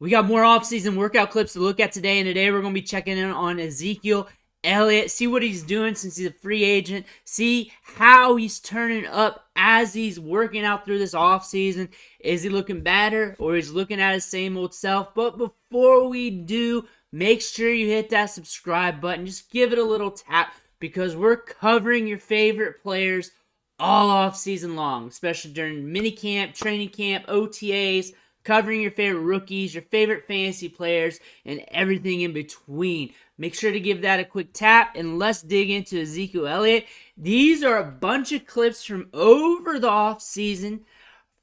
We got more off-season workout clips to look at today, and today we're going to be checking in on Ezekiel Elliott, see what he's doing since he's a free agent, see how he's turning up as he's working out through this offseason. Is he looking better, or is he looking at his same old self? But before we do, make sure you hit that subscribe button. Just give it a little tap, because we're covering your favorite players all off season long, especially during minicamp, training camp, OTAs, covering your favorite rookies, your favorite fantasy players, and everything in between. Make sure to give that a quick tap, and let's dig into Ezekiel Elliott. These are a bunch of clips from over the off season,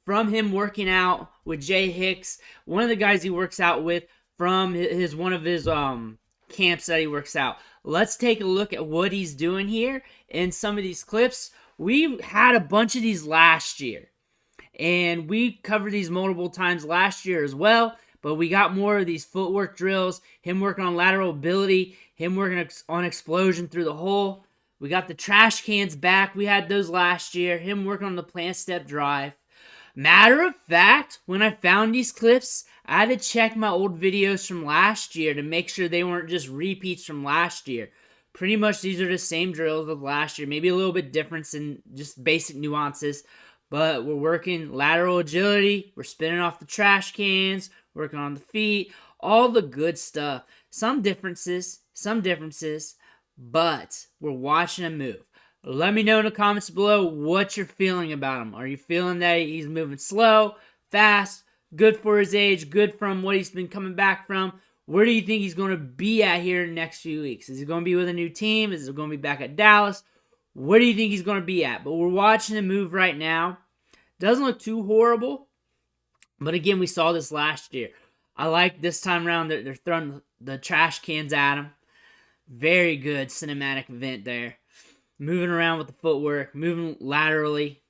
from him working out with Jay Hicks, one of the guys he works out with, from one of his camps that he works out. Let's take a look at what he's doing here in some of these clips. We had a bunch of these last year, and we covered these multiple times last year as well, but we got more of these footwork drills, him working on lateral ability, him working on explosion through the hole. We got the trash cans back. We had those last year, him working on the plant step drive. Matter of fact, when I found these clips, I had to check my old videos from last year to make sure they weren't just repeats from last year. Pretty much these are the same drills of last year, maybe a little bit difference in just basic nuances. But we're working lateral agility, we're spinning off the trash cans, working on the feet, all the good stuff. Some differences, but we're watching him move. Let me know in the comments below what you're feeling about him. Are you feeling that he's moving slow, fast, good for his age, good from what he's been coming back from? Where do you think he's going to be at here in the next few weeks? Is he going to be with a new team? Is he going to be back at Dallas? Where do you think he's going to be at? But we're watching him move right now. Doesn't look too horrible. But again, we saw this last year. I like this time around that they're throwing the trash cans at him. Very good cinematic event there. Moving around with the footwork. Moving laterally.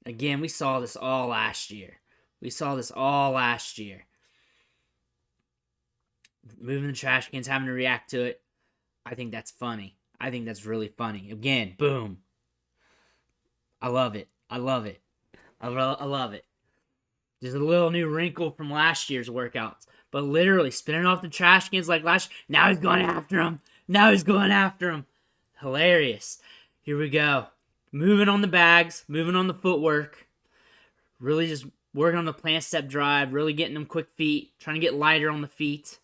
Again, we saw this all last year. Moving the trash cans, having to react to it. I think that's funny. I think that's really funny. Again, boom. I love it. I love it. Just a little new wrinkle from last year's workouts. But literally, spinning off the trash cans like last year. Now he's going after him. Hilarious. Here we go. Moving on the bags. Moving on the footwork. Really just working on the plant step drive. Really getting them quick feet. Trying to get lighter on the feet.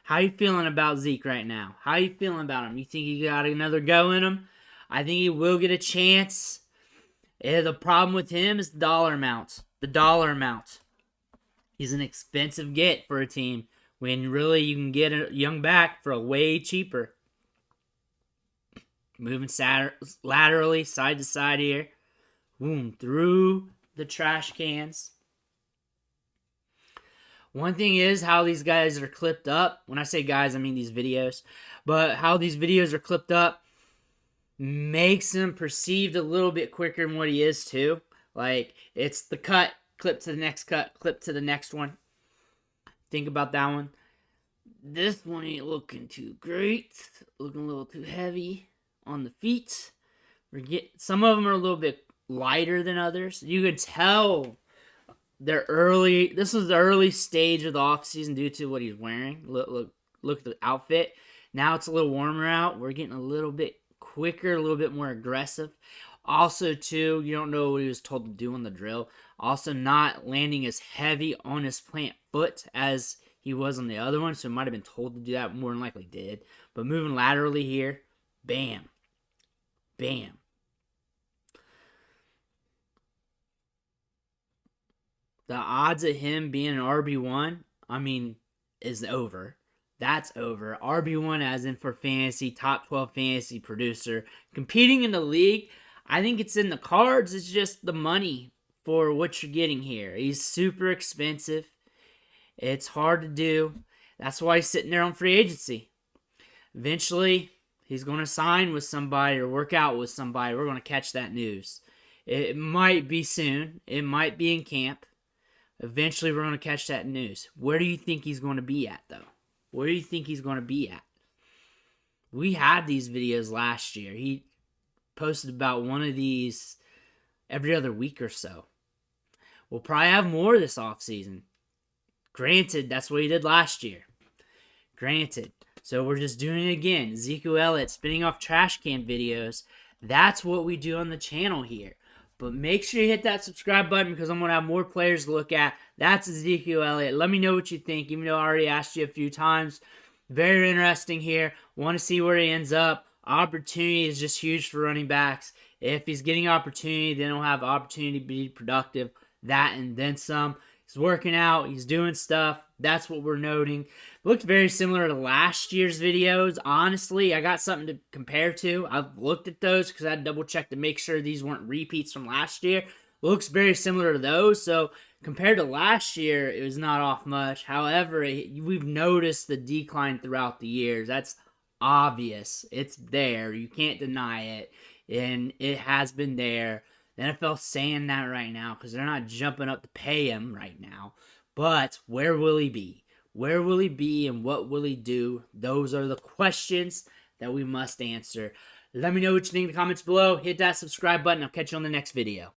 How you feeling about Zeke right now? How you feeling about him? You think he got another go in him? I think he will get a chance. The problem with him is the dollar amount. He's an expensive get for a team when really you can get a young back for a way cheaper. Moving laterally, side to side here. Boom, through the trash cans. One thing is how these guys are clipped up. When I say guys, I mean these videos. But how these videos are clipped up makes him perceived a little bit quicker than what he is too. Like, it's the cut, clip to the next cut, clip to the next one. Think about that one. This one ain't looking too great. Looking a little too heavy on the feet. Some of them are a little bit lighter than others. You can tell this was the early stage of the offseason due to what he's wearing. Look at the outfit. Now it's a little warmer out. We're getting a little bit quicker, a little bit more aggressive. Also, too, you don't know what he was told to do on the drill. Also, not landing as heavy on his plant foot as he was on the other one, so he might have been told to do that. More than likely did. But moving laterally here, bam. Bam. The odds of him being an RB1, is over. That's over. RB1 as in for fantasy, top 12 fantasy producer. Competing in the league, I think it's in the cards. It's just the money for what you're getting here. He's super expensive. It's hard to do. That's why he's sitting there on free agency. Eventually, he's going to sign with somebody or work out with somebody. We're going to catch that news. It might be soon. It might be in camp. Eventually, we're going to catch that news. Where do you think he's going to be at, though? Where do you think he's going to be at? We had these videos last year. He posted about one of these every other week or so. We'll probably have more this offseason. Granted, that's what he did last year. Granted. So we're just doing it again. Ezekiel Elliott spinning off trash can videos. That's what we do on the channel here. But make sure you hit that subscribe button because I'm going to have more players to look at. That's Ezekiel Elliott. Let me know what you think, even though I already asked you a few times. Very interesting here. Want to see where he ends up. Opportunity is just huge for running backs. If he's getting opportunity, then he'll have opportunity to be productive. That and then some. He's working out. He's doing stuff. That's what we're noting. Looked very similar to last year's videos. Honestly, I got something to compare to. I've looked at those because I had to double check to make sure these weren't repeats from last year. Looks very similar to those. So compared to last year, it was not off much. However, we've noticed the decline throughout the years. That's obvious. It's there. You can't deny it. And it has been there. The NFL's saying that right now because they're not jumping up to pay him right now. But where will he be? Where will he be and what will he do? Those are the questions that we must answer. Let me know what you think in the comments below. Hit that subscribe button. I'll catch you on the next video.